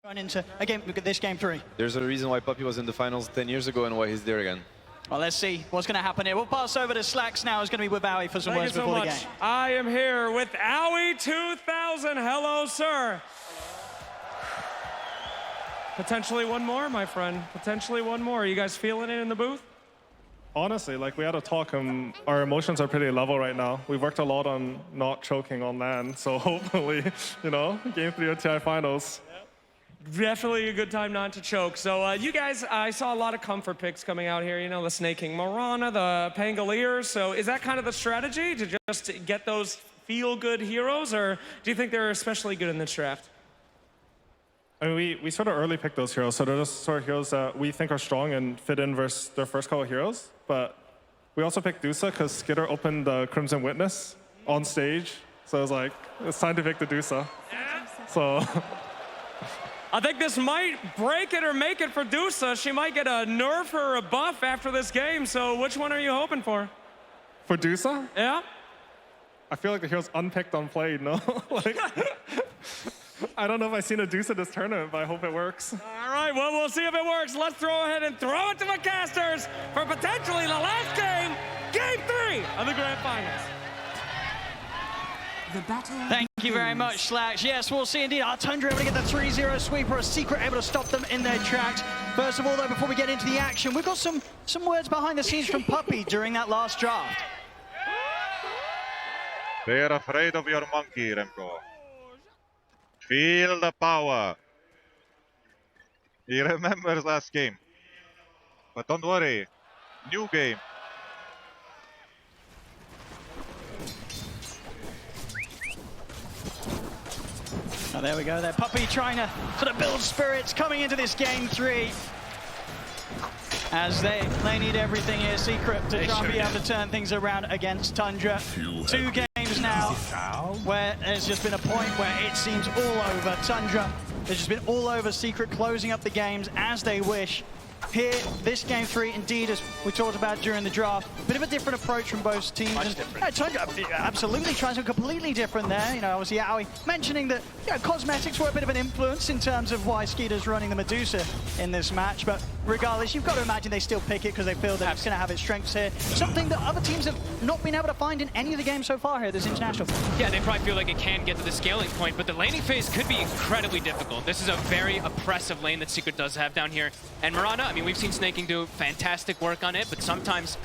Run into this game 3. There's a reason why Puppy was in the finals 10 years ago and why he's there again. Well, let's see what's going to happen here. We'll pass over to Slacks now. It's going to be with Owie for some words before the game. I am here with Owie 2000. Hello, sir. Potentially one more, my friend. Potentially one more. Are you guys feeling it in the booth? Honestly, like, we had a talk, our emotions are pretty level right now. We've worked a lot on not choking on land, so hopefully, you know, game 3 of TI finals. Definitely a good time not to choke. So you guys, I saw a lot of comfort picks coming out here, you know, the Snaking Mirana, the Pangoliers. So is that kind of the strategy, to just get those feel-good heroes, or do you think they're especially good in this draft? I mean, we sort of early picked those heroes, so they're just sort of heroes that we think are strong and fit in versus their first couple of heroes. But we also picked Dusa because Skitter opened the Crimson Witness on stage. So I was like, it's time to pick the Dusa. Yeah. So I think this might break it or make it for Dusa. She might get a nerf or a buff after this game. So which one are you hoping for? For Dusa? Yeah. I feel like the hero's unpicked, unplayed, no? Like, I don't know if I've seen a Dusa this tournament, but I hope it works. All right, well, we'll see if it works. Let's throw ahead and throw it to the casters for potentially the last game, game 3 of the grand finals. Thank you very much, Slacks. Yes, we'll see indeed. Our Tundra able to get the 3-0 sweep, or a Secret able to stop them in their tracks. First of all, though, before we get into the action, we've got some words behind the scenes from Puppy during that last draft. They're afraid of your monkey, Remco. Feel the power. He remembers last game. But don't worry, new game. Oh, there we go. There, Puppy trying to sort of build spirits coming into this game 3. As they need everything here, Secret, to try and be able to turn things around against Tundra. 2 games now where there's just been a point where it seems all over. Tundra, there's just been all over. Secret closing up the games as they wish. Here, this game 3, indeed, as we talked about during the draft, a bit of a different approach from both teams. Much different. Tundra absolutely tries something completely different there. You know, obviously, Owie mentioning that, you know, cosmetics were a bit of an influence in terms of why Skeeter's running the Medusa in this match. But regardless, you've got to imagine they still pick it because they feel that it's going to have its strengths here. Something that other teams have not been able to find in any of the games so far here, this international. Yeah, they probably feel like it can get to the scaling point, but the laning phase could be incredibly difficult. This is a very oppressive lane that Secret does have down here. And Mirana, I mean, we've seen Snaking do fantastic work on it, but sometimes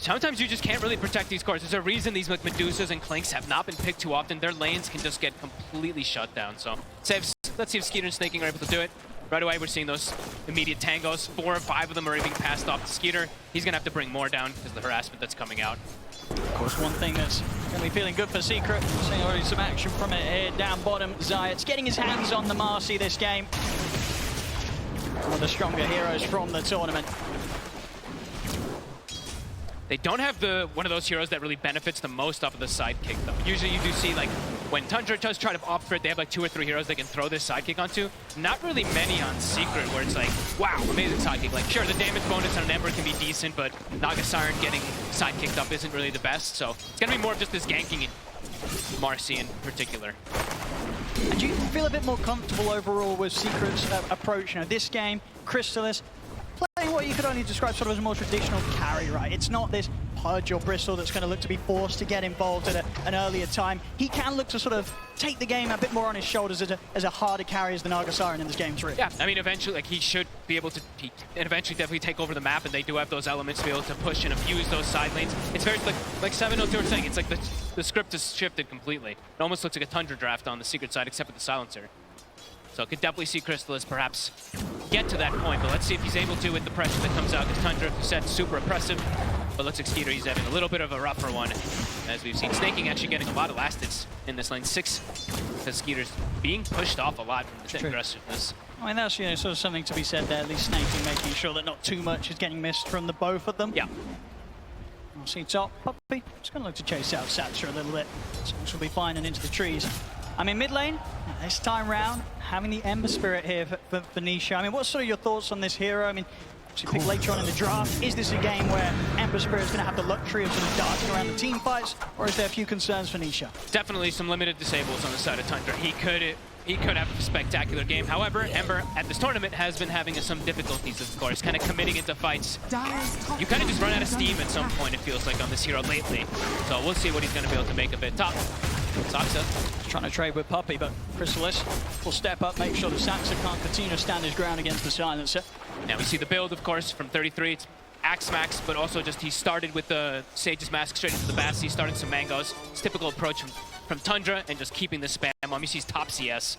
you just can't really protect these cores. There's a reason these like Medusas and Clinks have not been picked too often. Their lanes can just get completely shut down. So let's see if Skeeter and Snaking are able to do it. Right away, we're seeing those immediate tangos. 4 or 5 of them are being passed off to Skeeter. He's going to have to bring more down because of the harassment that's coming out. Of course, one thing that's going to be feeling good for Secret, seeing already some action from it here down bottom. Zayat's getting his hands on the Marcy this game. One of the stronger heroes from the tournament. They don't have one of those heroes that really benefits the most off of the sidekick, though. Usually you do see, like, when Tundra does try to opt for it, they have like 2 or 3 heroes they can throw this sidekick onto. Not really many on Secret, where it's like, wow, amazing sidekick. Like, sure, the damage bonus on an Ember can be decent, but Naga Siren getting sidekicked up isn't really the best. So it's gonna be more of just this ganking in Marcy in particular. And do you feel a bit more comfortable overall with Secret's approach? You know, this game, Crystalis, playing what you could only describe sort of as a more traditional carry, right? It's not this Pudge or Bristle that's going to look to be forced to get involved at an earlier time. He can look to sort of take the game a bit more on his shoulders as a harder carry as the Naga Siren in this game 3. Yeah, I mean, eventually, like, he should be able to eventually definitely take over the map, and they do have those elements to be able to push and abuse those side lanes. It's very, like 702 was saying, it's like the script is shifted completely. It almost looks like a Tundra draft on the Secret side, except for the silencer. So could definitely see Crystalis perhaps get to that point, but let's see if he's able to with the pressure that comes out, because Tundra, as you said, super oppressive. But looks like Skeeter, he's having a little bit of a rougher one, as we've seen Snaking actually getting a lot of last hits in this lane. 6, because Skeeter's being pushed off a lot from the aggressiveness. I mean, that's, you know, sort of something to be said there, at least Snaking making sure that not too much is getting missed from the both of them. Yeah. We'll see top Puppy. Just going to look to chase out Satcher a little bit. So she'll be fine and into the trees. I mean, mid lane, this time round, having the Ember Spirit here for Nisha. I mean, what's sort of your thoughts on this hero? I mean, she picked later on in the draft. Is this a game where Ember Spirit is going to have the luxury of sort of darting around the team fights, or is there a few concerns for Nisha? Definitely some limited disables on the side of Tundra. He could he could have a spectacular game. However, Ember at this tournament has been having some difficulties, of course, kind of committing into fights. You kind of just run out of steam at some point, it feels like, on this hero lately. So we'll see what he's going to be able to make of it. Top, Saxa trying to trade with Puppey, but Chrysalis will step up, make sure that Saxa can't continue to stand his ground against the silencer. Now we see the build, of course, from 33. It's Axe Max, but also just he started with the Sage's Mask straight into the Bassi, starting some Mangoes. It's typical approach from Tundra and just keeping the spam on. He sees top CS.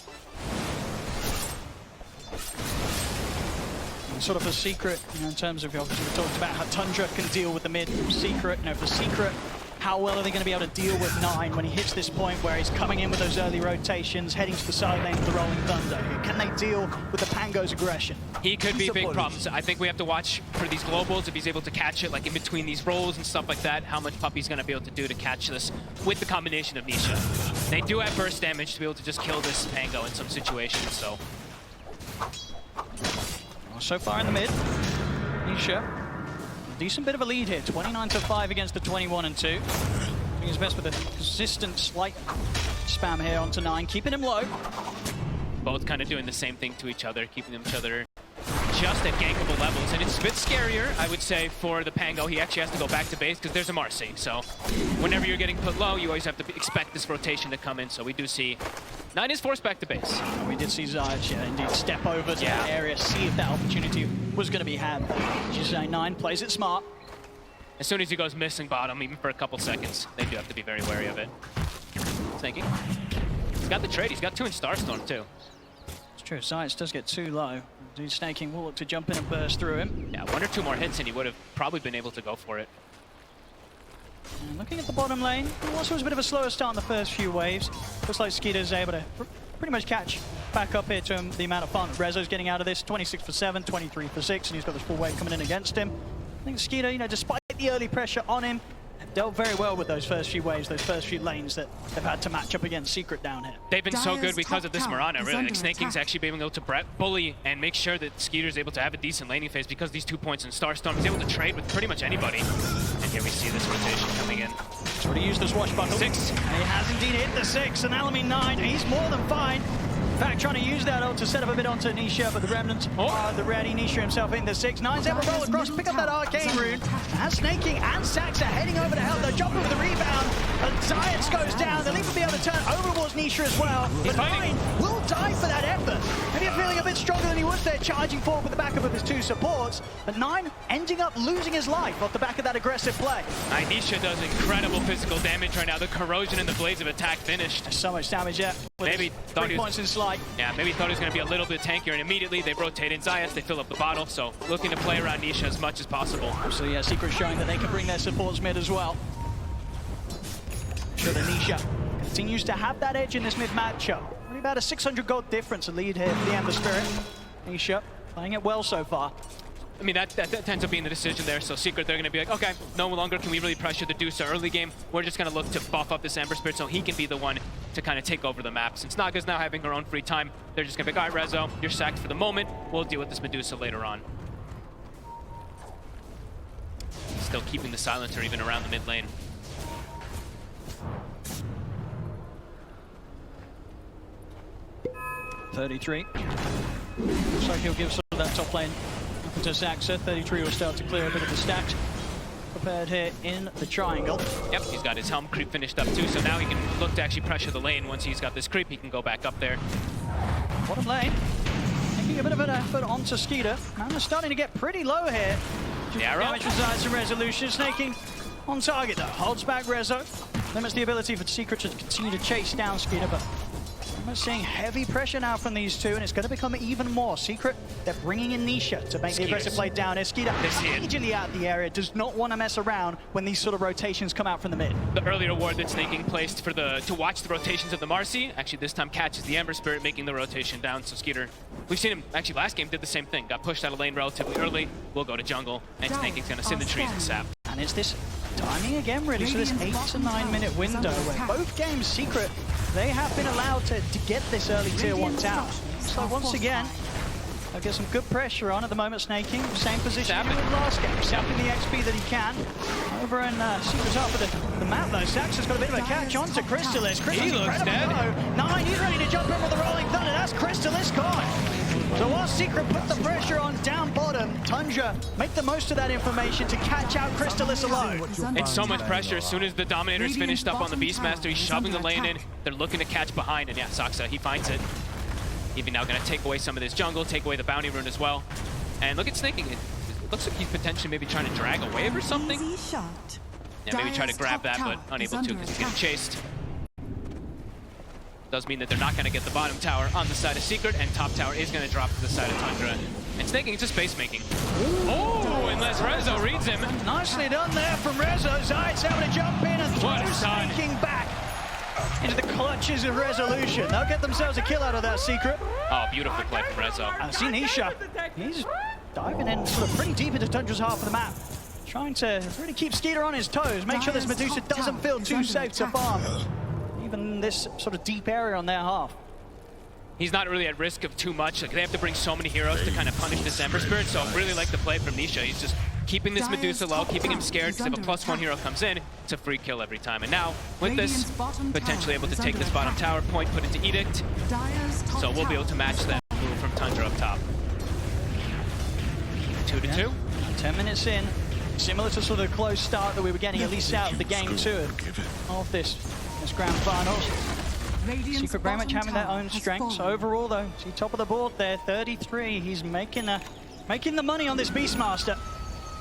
Sort of a secret, in terms of, obviously we talked about how Tundra can deal with the mid secret. For secret, how well are they going to be able to deal with 9 when he hits this point where he's coming in with those early rotations, heading to the side lane with the Rolling Thunder? Can they deal with the Pango's aggression? He could be big problems. I think we have to watch for these globals, if he's able to catch it, like in between these rolls and stuff like that, how much Puppey's going to be able to do to catch this with the combination of Nisha. They do have burst damage to be able to just kill this Pango in some situations, so. So far in the mid, Nisha, a decent bit of a lead here, 29-5 against the 21-2. Doing his best with a consistent slight spam here onto 9, keeping him low. Both kind of doing the same thing to each other, keeping each other just at gankable levels. And it's a bit scarier, I would say, for the Pango. He actually has to go back to base because there's a Marcy. So whenever you're getting put low, you always have to expect this rotation to come in. So we do see 9 is forced back to base. We did see Zayach, indeed, step over to that area, see if that opportunity was going to be had. Just 9 plays it smart. As soon as he goes missing bottom, even for a couple seconds, they do have to be very wary of it. Thinking. He's got the trade. He's got 2 in Starstorm, too. It's true. Zayach does get too low. Dude Snaking will look to jump in and burst through him. Yeah, 1 or 2 more hits and he would have probably been able to go for it. And looking at the bottom lane, it also was a bit of a slower start in the first few waves. Looks like Skeeter's able to pretty much catch back up here to the amount of fun Rezo's getting out of this. 26 for 7, 23 for 6, and he's got this full wave coming in against him. I think Skeeter, despite the early pressure on him, dealt very well with those first few waves, those first few lanes that they've had to match up against Secret down here. They've been so good because of this Mirana, really. Like, Snaking's actually being able to bully and make sure that Skeeter's able to have a decent laning phase because these 2 points in Starstorm. He's able to trade with pretty much anybody. And here we see this rotation coming in. He's already used the Swash bundle. 6. And he has indeed hit the 6, and Alamine 9, he's more than fine. In fact, trying to use that ult to set up a bit onto Nisha, but the Remnants are the ready. Nisha himself in the 6. 9's able to roll across, pick up that Arcane Rune. And Snaking and Saxa heading over to help. They're jumping with the rebound, but Zayach goes down. They'll even be able to turn over towards Nisha as well. But 9 will die for that effort. Maybe feeling a bit stronger than he was there, charging forward with the backup of his 2 supports. But 9 ending up losing his life off the back of that aggressive play. Nisha does incredible physical damage right now. The corrosion and the blades of attack finished. So much damage yet. Maybe thought 3 points in slide. Yeah, maybe thought he was going to be a little bit tankier, and immediately they rotate in Zayach, they fill up the bottle, so looking to play around Nisha as much as possible. So yeah, Secret showing that they can bring their supports mid as well. Sure that Nisha continues to have that edge in this mid matchup. Only about a 600 gold difference, a lead here for the Ember Spirit. Nisha playing it well so far. I mean, that tends up being the decision there. So Secret, they're going to be like, okay, no longer can we really pressure the Deucer early game. We're just going to look to buff up this Ember Spirit so he can be the one to kind of take over the map. Since Naga's now having her own free time, they're just going to be like, all right, Rezo, you're sacked for the moment. We'll deal with this Medusa later on. Still keeping the silencer even around the mid lane. .33. Looks like he'll give sort of that top lane up to Saxa. 33 will start to clear a bit of the stacks. Prepared here in the triangle. Yep, he's got his helm creep finished up too, so now he can look to actually pressure the lane. Once he's got this creep, he can go back up there. Bottom lane, taking a bit of an effort onto Skeeter. Man, they're starting to get pretty low here. The arrow. Damage resides in Resolution. Snaking on target though. Holds back Rezo. Limits the ability for Secret to continue to chase down Skeeter, but we're seeing heavy pressure now from these 2, and it's going to become even more. Secret, they're bringing in Nisha to make the aggressive play down here. Skeeter immediately out of the area, does not want to mess around when these sort of rotations come out from the mid. The earlier ward that Snaking placed for to watch the rotations of the Marcy, actually this time catches the Ember Spirit, making the rotation down. So Skeeter, we've seen him, actually last game did the same thing. Got pushed out of lane relatively early, will go to jungle, and Snaking's going to sit in the trees and sap. And it's this timing again, really. So this 8 to 9 minute window where both games, Secret, they have been allowed to get this early tier 1 tower. So once again, They'll get some good pressure on at the moment, Snaking. Same position he did with last game. Sapping the XP that he can. Over in Secret's up for the map, though. Sax has got a bit of a catch on to Crystallis. He looks dead. Nine, he's ready to jump in with the Rolling Thunder. That's Crystallis gone. So while Secret put the pressure on down bottom, Tundra make the most of that information to catch out Crystallis alone. And so much pressure. As soon as the Dominator's finished up on the Beastmaster, he's shoving the lane in. They're looking to catch behind, and yeah, Saksa, he finds it. Even now gonna take away some of this jungle, take away the bounty rune as well. And look at Snaking. It looks like he's potentially maybe trying to drag a wave or something. Yeah, maybe try to grab that, but unable to because he's getting chased. Does mean that they're not going to get the bottom tower on the side of Secret, and top tower is going to drop to the side of Tundra. And Snaking is just base making. Oh, unless Rezo reads him. Nicely done there from Rezo. Zayat's able to jump in and throw Snaking back into the clutches of Resolution. They'll get themselves a kill out of that Secret. Oh, beautiful play from Rezo. I see Nisha. He's diving in sort of pretty deep into Tundra's half of the map. Trying to really keep Skeeter on his toes. Make sure this Medusa doesn't feel too safe to farm. Even this sort of deep area on their half. He's not really at risk of too much. Like, they have to bring so many heroes to kind of punish this Ember Spirit, so I really like the play from Nisha. He's just keeping this Medusa low, keeping him scared, because if a +1 hero comes in, it's a free kill every time. And now, with this, potentially able to take this bottom tower, point put into Edict, so we'll be able to match that move from Tundra up top. 2-2. 10 minutes in. Similar to sort of the close start that we were getting, at least out of the game 2 of this grand finals. Secret very much having their own strengths. Overall, though, see top of the board there, 33. He's making the money on this Beastmaster.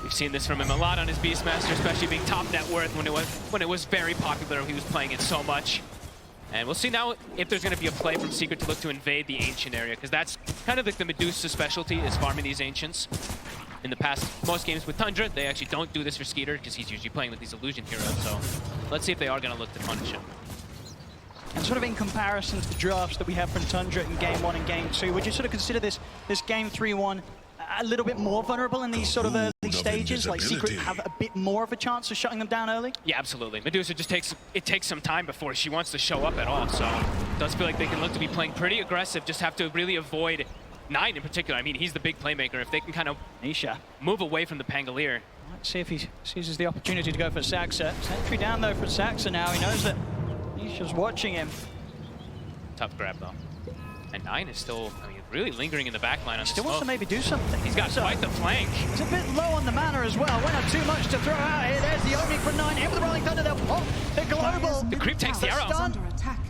We've seen this from him a lot on his Beastmaster, especially being top net worth when it was very popular. He was playing it so much. And we'll see now if there's going to be a play from Secret to look to invade the Ancient area, because that's kind of like the Medusa specialty, is farming these Ancients. In the past, most games with Tundra, they actually don't do this for Skeeter, because he's usually playing with these illusion heroes. So let's see if they are going to look to punish him. And sort of in comparison to the drafts that we have from Tundra in Game 1 and Game 2, would you sort of consider this Game 3-1 a little bit more vulnerable in these sort of early stages? Like Secret have a bit more of a chance of shutting them down early? Yeah, absolutely. Medusa just takes some time before she wants to show up at all. So it does feel like they can look to be playing pretty aggressive, just have to really avoid Nine in particular. I mean, he's the big playmaker. If they can kind of Nisha move away from the Pangolier. Let's see if he seizes the opportunity to go for Saxa. Sentry down though for Saxa now. He knows that Nisha's watching him. Tough grab though. And Nine is still, I mean, really lingering in the back line on Still wants to maybe do something. He's got quite the flank. He's a bit low on the mana as well. Went up too much to throw out here. There's the opening from Nine. In with the Rolling Thunder. They'll pop the global. The creep takes the arrow. Stun.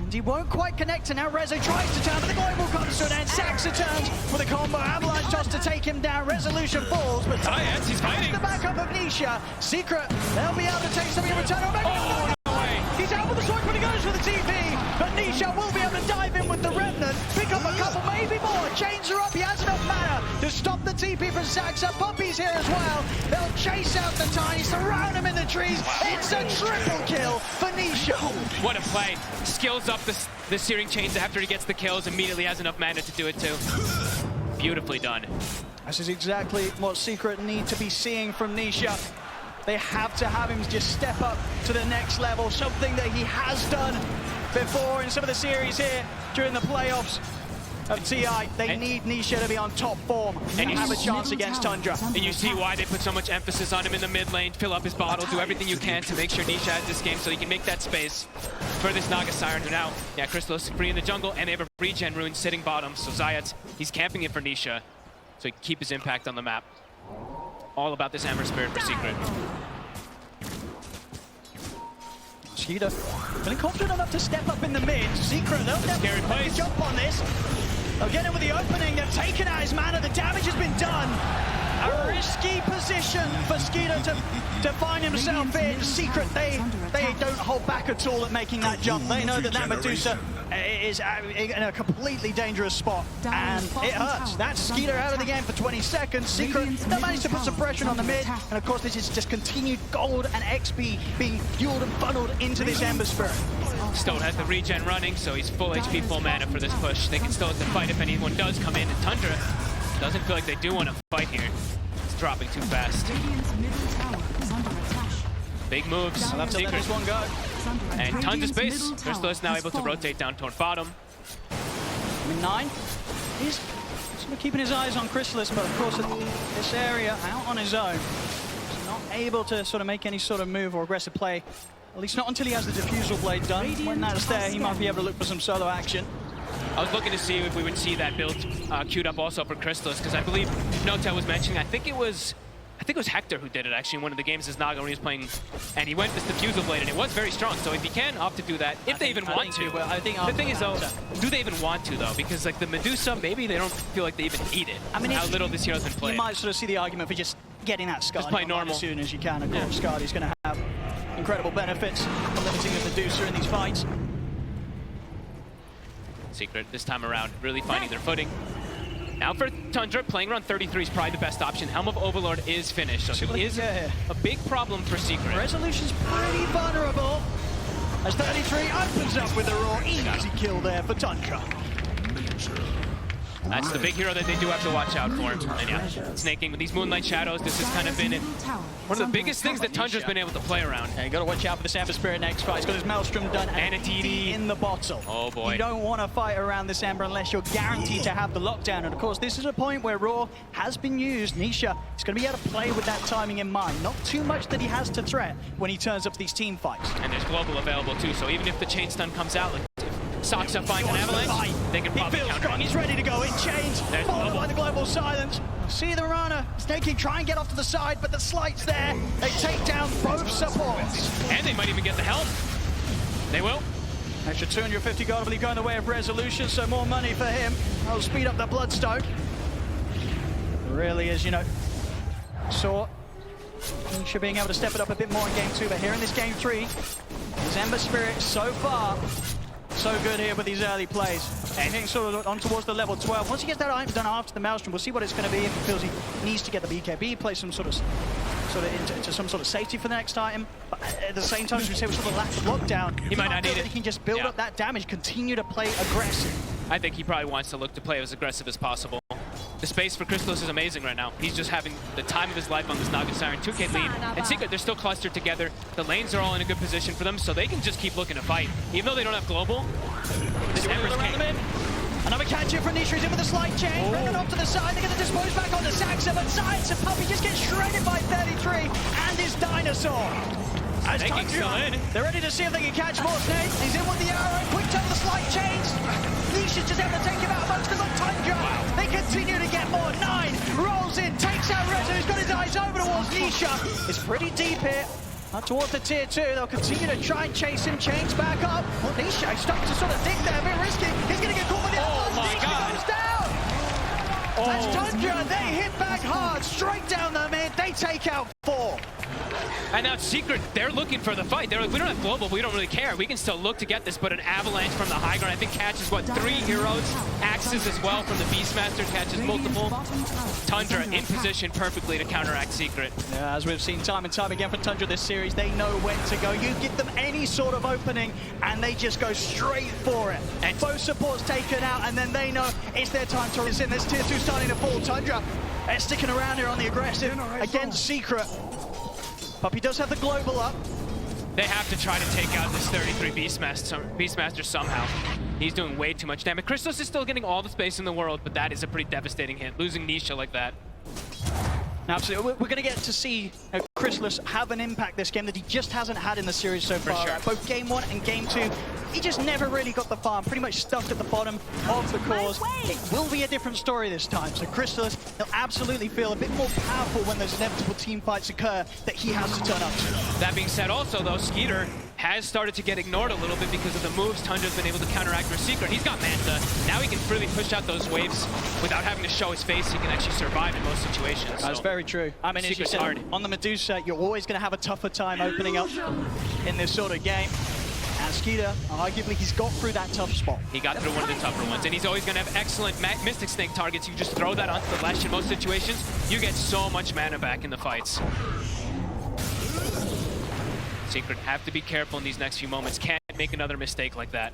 And he won't quite connect. And now Rezo tries to turn, but the global comes to an end. Saxa turns with a combo. Avalanche toss to take him down. Resolution falls, but Zayat, he's fighting. The backup of Nisha. Secret. They'll be able to take something in return. Oh, no way. He's out with the sword when he goes for the TP, but Nisha will be able to dive in with the Remnant, pick up a couple, maybe more, chains her up. He has enough mana to stop the TP from Saxa. Puppy's here as well. They'll chase out the Tiny, surround him in the trees. It's a triple kill for Nisha. What a play. Skills up the Searing Chains after he gets the kills, immediately has enough mana to do it too. Beautifully done. This is exactly what Secret need to be seeing from Nisha. They have to have him just step up to the next level, something that he has done before in some of the series here during the playoffs of TI. They need Nisha to be on top form and have a chance against Tundra. And you see why they put so much emphasis on him in the mid lane. Fill up his bottle, do everything you can to make sure Nisha has this game so he can make that space for this Naga Siren, who now, yeah, Crystallis free in the jungle, and they have a regen rune sitting bottom, so Zayat, he's camping it for Nisha so he can keep his impact on the map. All about this Ember Spirit for Secret. Skeeter feeling confident enough to step up in the mid. Secret, they'll definitely jump on this. They'll get in with the opening. They've taken out his mana. The damage has been done. A risky position for Skeeter to find himself in. Secret, they don't hold back at all at making that jump. They know that Medusa is in a completely dangerous spot, and it hurts. That's Skeeter out of the game for 20 seconds. Secret, they managed to put some pressure on the mid, and of course this is just continued gold and XP being fueled and funneled into this Ember Spirit. Stone has the regen running, so he's full HP, full mana for this push. They can still have to fight if anyone does come in, and Tundra doesn't feel like they do want to fight here. It's dropping too fast. Big moves. I'll have to let this one go. And tons of space. Crystallis now able to rotate down toward bottom. I mean, Nine, he's Sort of keeping his eyes on Chrysalis, but of course in this area, out on his own. He's not able to sort of make any sort of move or aggressive play. At least not until he has the Diffusal Blade done. When that's there, he might be able to look for some solo action. I was looking to see if we would see that build queued up also for Chrysalis, because I believe Notel was mentioning, I think it was Hector who did it actually in one of the games as Naga when he was playing, and he went with the Diffusal Blade, and it was very strong. So if he can opt to do that, if they even want to. I think the thing is though, do they even want to though? Because like the Medusa, maybe they don't feel like they even need it. I mean, how little this hero's been played. You might sort of see the argument for just getting that Scar play normal as soon as you can. Of course, Scardy's going to have incredible benefits for limiting the Medusa in these fights. Secret this time around, really finding their footing. Now for Tundra, playing around 33 is probably the best option. Helm of Overlord is finished, so it is a big problem for Secret. Resolution's pretty vulnerable as 33 opens up with a raw. Easy kill there for Tundra. That's the big hero that they do have to watch out for. And yeah, snaking with these Moonlight Shadows, this has kind of been one of the biggest things that Tundra's been able to play around. Yeah, you got to watch out for this Ember Spirit next fight. He's got his Maelstrom done and a DD in the bottle. Oh boy. You don't want to fight around this Ember unless you're guaranteed to have the lockdown. And of course, this is a point where Raw has been used. Nisha is going to be able to play with that timing in mind. Not too much that he has to threat when he turns up these team fights. And there's Global available too, so even if the chain stun comes out, like Saksa finds an avalanche, they can probably counter. Strong. He's ready to go in chains, followed by the global silence. See the Mirana snaking, try and get off to the side, but the slight's there. They take down both supports. And they might even get the helm. They will. Extra 250 gold, I believe, going the way of Resolution, so more money for him. That'll speed up the Bloodstone. It really is, you know, saw Nisha being able to step it up a bit more in game 2, but here in this game 3, his Ember Spirit so far so good here with these early plays. And hitting sort of on towards the level 12. Once he gets that item done after the Maelstrom, we'll see what it's going to be if he feels he needs to get the BKB, play some sort of into some sort of safety for the next item. But at the same time, as we say, with sort of lack of lockdown, he might not need it. He can just build up that damage, continue to play aggressive. I think he probably wants to look to play as aggressive as possible. The space for Chrysalis is amazing right now. He's just having the time of his life on this Naga Siren 2K lead. And Secret, they're still clustered together. The lanes are all in a good position for them, so they can just keep looking to fight. Even though they don't have global, this Ember's king. Another catch here from Nisha. He's in with a slight change. Bring it off to the side. They're going to dispose back onto Saxa, but Science and Puppy just get shredded by 33 and his Dinosaur. As Tundra, they're ready to see if they can catch more snakes. He's in with the arrow. Quick turn with the slight change. Nisha's just able to take him out amongst them on Tundra. Wow. They continue to get more. 9 rolls in, takes out Rezo, who's got his eyes over towards Nisha. It's pretty deep here. Up towards the tier 2, they'll continue to try and chase him. Chains back up. Well, Nisha starting to sort of dig there, a bit risky. He's going to get caught with the oh my Nisha God. goes down. That's Tundra. They hit back hard, straight down the mid. They take out 4. And now Secret, they're looking for the fight. They're like, we don't have global, but we don't really care. We can still look to get this, but an avalanche from the high ground, I think catches, what, 3 heroes? Axes as well from the Beastmaster, catches multiple. Tundra in position perfectly to counteract Secret. Yeah, as we've seen time and time again for Tundra this series, they know when to go. You give them any sort of opening, and they just go straight for it. And both supports taken out, and then they know it's their time to rescind. This tier 2 starting to fall. Tundra, they're sticking around here on the aggressive against Secret. Puppy does have the global up. They have to try to take out this 33 Beastmaster somehow. He's doing way too much damage. Chrysalis is still getting all the space in the world, but that is a pretty devastating hit. Losing Nisha like that. Absolutely. We're going to get to see Chrysalis have an impact this game that he just hasn't had in the series so far. Sure. Both game 1 and game 2, he just never really got the farm, pretty much stuck at the bottom of the cores. It will be a different story this time. So Chrysalis, he'll absolutely feel a bit more powerful when those inevitable team fights occur that he has to turn up to. That being said also though, Skeeter has started to get ignored a little bit because of the moves Tundra's been able to counteract for Secret. He's got Manta. Now he can freely push out those waves without having to show his face. He can actually survive in most situations. That's very true. I mean, as you said, on the Medusa, you're always going to have a tougher time opening up in this sort of game. And Skeeter, arguably, he's got through that tough spot. He got through one of the tougher ones, and he's always going to have excellent Mystic Snake targets. You just throw that onto the Lesh in most situations, you get so much mana back in the fights. Secret have to be careful in these next few moments. Can't make another mistake like that.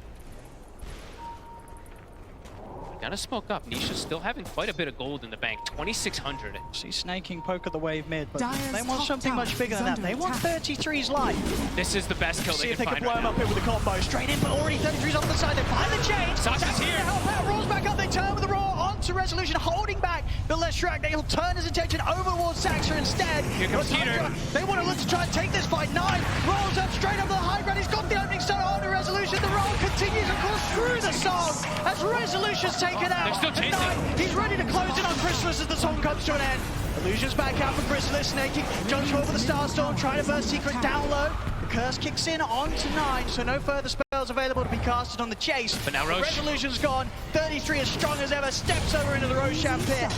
Gotta smoke up. Nisha's still having quite a bit of gold in the bank. 2,600. See snaking poke at the wave mid, but they want something much bigger than that. They want 33's life. This is the best kill See they if can they find can blow right him now. up here with the combo. Straight in, but already 33's off the side. They find the chain. Sasha's here. Help out. Rolls back up. They turn with the raw on onto Resolution, holding back the left track. They'll turn his attention over towards Saxa instead. Here comes Peter. They want to look to try and take this fight. 9 rolls up straight up the high ground. He's got the opening start onto Resolution. The roll continues, of course, through the song as Resolution's taken out. They're still chasing. 9, he's ready to close in on Chrysalis as the song comes to an end. Illusion's back out for Chrysalis, snaking, jumps over the Starstorm, trying to burst Secret down low. The curse kicks in onto 9, so no further spells available to be casted on the chase. But now Roche. Resolution's gone. 33 as strong as ever, steps over into the Roshan pit.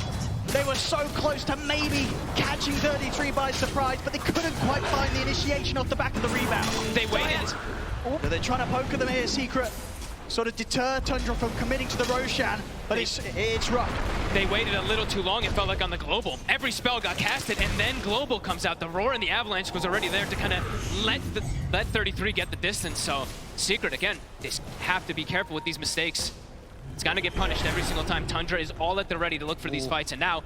They were so close to maybe catching 33 by surprise, but they couldn't quite find the initiation off the back of the rebound. They waited. But they're trying to poke at them here, Secret. Sort of deter Tundra from committing to the Roshan, but it's rough. They waited a little too long, it felt like on the Global. Every spell got casted, and then Global comes out. The Roar and the Avalanche was already there to kind of let 33 get the distance. So Secret, again, they have to be careful with these mistakes. It's gonna get punished every single time. Tundra is all at the ready to look for these fights, and now,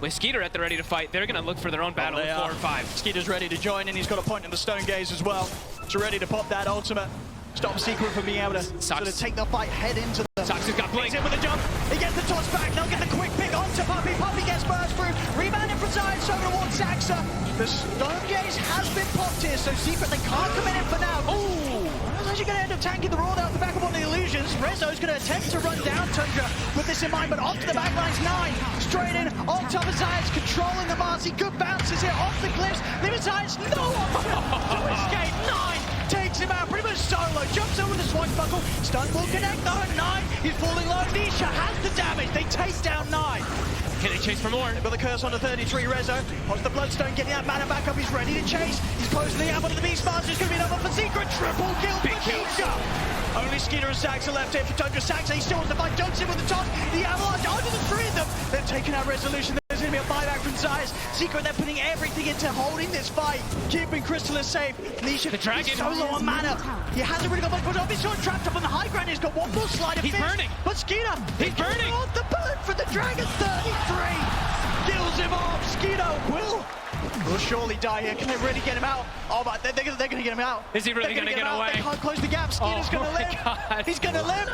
with Skeeter at the ready to fight, they're gonna look for their own battle with 4 and 5. Skeeter's ready to join, and he's got a point in the Stone Gaze as well. So ready to pop that ultimate. Stop Secret from being able to sort of take the fight head into the... Sox has got Blink. He's in with a jump. He gets the toss back. They'll get the quick pick onto Puppy. Puppy gets burst through. Rebound in from side, so towards Saxa. The Stone Gaze has been popped here, so Secret, they can't come in for now. Ooh! Rezo's going to end up tanking the Roar out the back of one of the illusions. Rezo's going to attempt to run down Tundra with this in mind, but onto the back lines. 9 straight in on top of Zayas, controlling the Marcy. Good bounces here off the cliffs. Leaving Zayas no option to escape. 9 takes him out pretty much solo. Jumps over the swashbuckle. Stun will connect though. 9, he's falling low. Nisha has the damage. They take down 9. Can they chase for more? They've got the curse on the 33, Rezo. Wants the Bloodstone, getting that mana back up. He's ready to chase. He's closing the ammo to the Beast Master. It's going to be another for Secret. Triple kill Big for Nisha. Only Skeeter and Saxa left here for Tundra. Saxa, he still wants to fight. Jumps in with the toss. The Avalanche onto the 3 of them. They've taken out Resolution. There's going to be a buyback from Zayas. Secret, they're putting everything into holding this fight. Keeping Chrysalis safe. Nisha, the dragon. He's so low on mana. He hasn't really got much, but he's sort of trapped up on the high ground. He's got one more slide of He's burning. But Skeeter, He's burning. The burn for the dragon. 33. Kills him off. Skeeter will surely die here. Can they really get him out? Oh, but they're going to get him out. Is he really going to get away? They can't close the gap. Skeeter's going to live. God. He's going to live.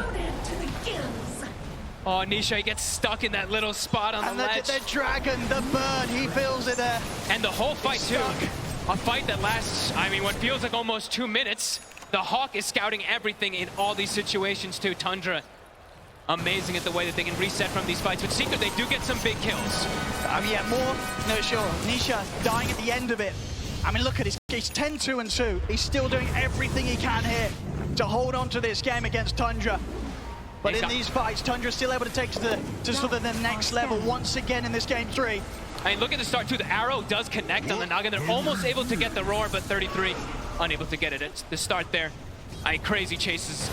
Oh, Nisha gets stuck in that little spot on the ledge. The dragon, the bird, he feels it there. And the whole fight, too. A fight that lasts, I mean, what feels like almost 2 minutes. The Hawk is scouting everything in all these situations, too. Tundra, amazing at the way that they can reset from these fights. But Secret, they do get some big kills. I mean, yeah, more. No, sure. Nisha dying at the end of it. I mean, look at his. He's 10-2-2. He's still doing everything he can here to hold on to this game against Tundra. But in these fights, Tundra's still able to take to sort of the next level once again in this game 3. I mean, look at the start, too. The arrow does connect on the noggin. They're almost able to get the Roar, but 33 unable to get it. It's the start there. I mean, crazy chases.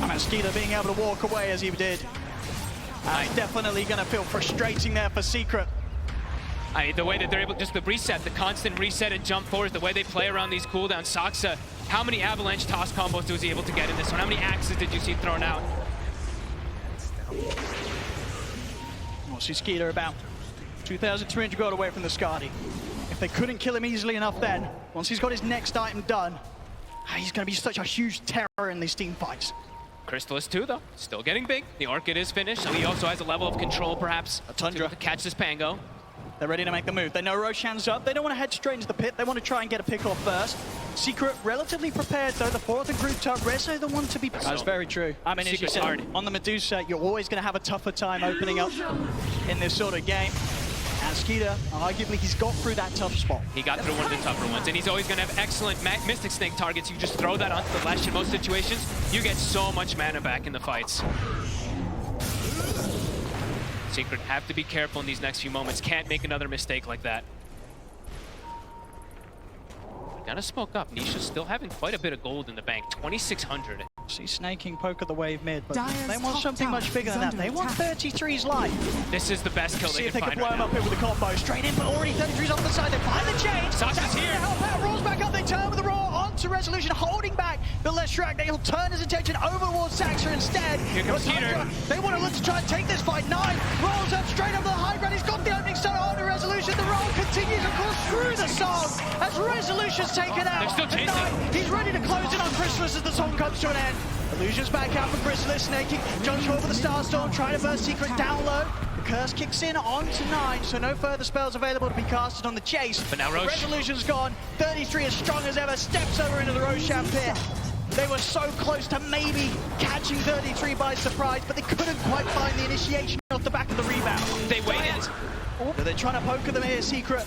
I mean, Skeeter being able to walk away as he did. Definitely going to feel frustrating there for Secret. The way that they're able, just the reset, the constant reset and jump forward, the way they play around these cooldowns. Saxa, how many avalanche toss combos was he able to get in this one? How many axes did you see thrown out? We'll see Skeeter about 2,300 gold away from the Skadi. If they couldn't kill him easily enough then, once he's got his next item done, he's going to be such a huge terror in these team fights. Chrysalis too, though, still getting big. The Orchid is finished, so he also has a level of control, perhaps, Tundra to catch this Pango. They're ready to make the move. They know Roshan's up. They don't want to head straight into the pit. They want to try and get a pick off first. Secret, relatively prepared, though. The 4th and group top. Rezo, the one to be... That's very true. I mean, as you said, hard. On the Medusa, you're always going to have a tougher time opening up in this sort of game. And Skeeter, arguably, he's got through that tough spot. He got through one of the tougher ones, and he's always going to have excellent Mystic Snake targets. You just throw that onto the Lesh in most situations, you get so much mana back in the fights. Secret have to be careful in these next few moments. Can't make another mistake like that. Gotta smoke up. Nisha's still having quite a bit of gold in the bank. 2,600. See snaking poke at the wave mid, but they want something much bigger than that. They want 33's life. This is the best kill they can find. See if they can blow him up here with a combo. Straight in, but already 33's off the side. They find the chain. Saxa's here. Help out. Rolls back up. They turn with the Roar onto Resolution, holding back the left track. They'll turn his attention over towards Saxa instead. Here comes Peter. They want to look to try and take this fight. 9 rolls up straight over the high ground. He's got the opening start onto Resolution. The roll continues, of course, through the song as Resolution's taken out. They're still chasing. 9, he's ready to close in on Chrysalis as the song comes to an end. Illusions back out for Chrysalis, snaking. Jumps forward for the Starstorm, trying to burst Secret down low. The curse kicks in onto 9, so no further spells available to be casted on the chase. But now Roche. Resolution's gone. 33 as strong as ever, steps over into the Roshan pit. They were so close to maybe catching 33 by surprise, but they couldn't quite find the initiation off the back of the rebound. They waited. They're trying to poke at them here, Secret.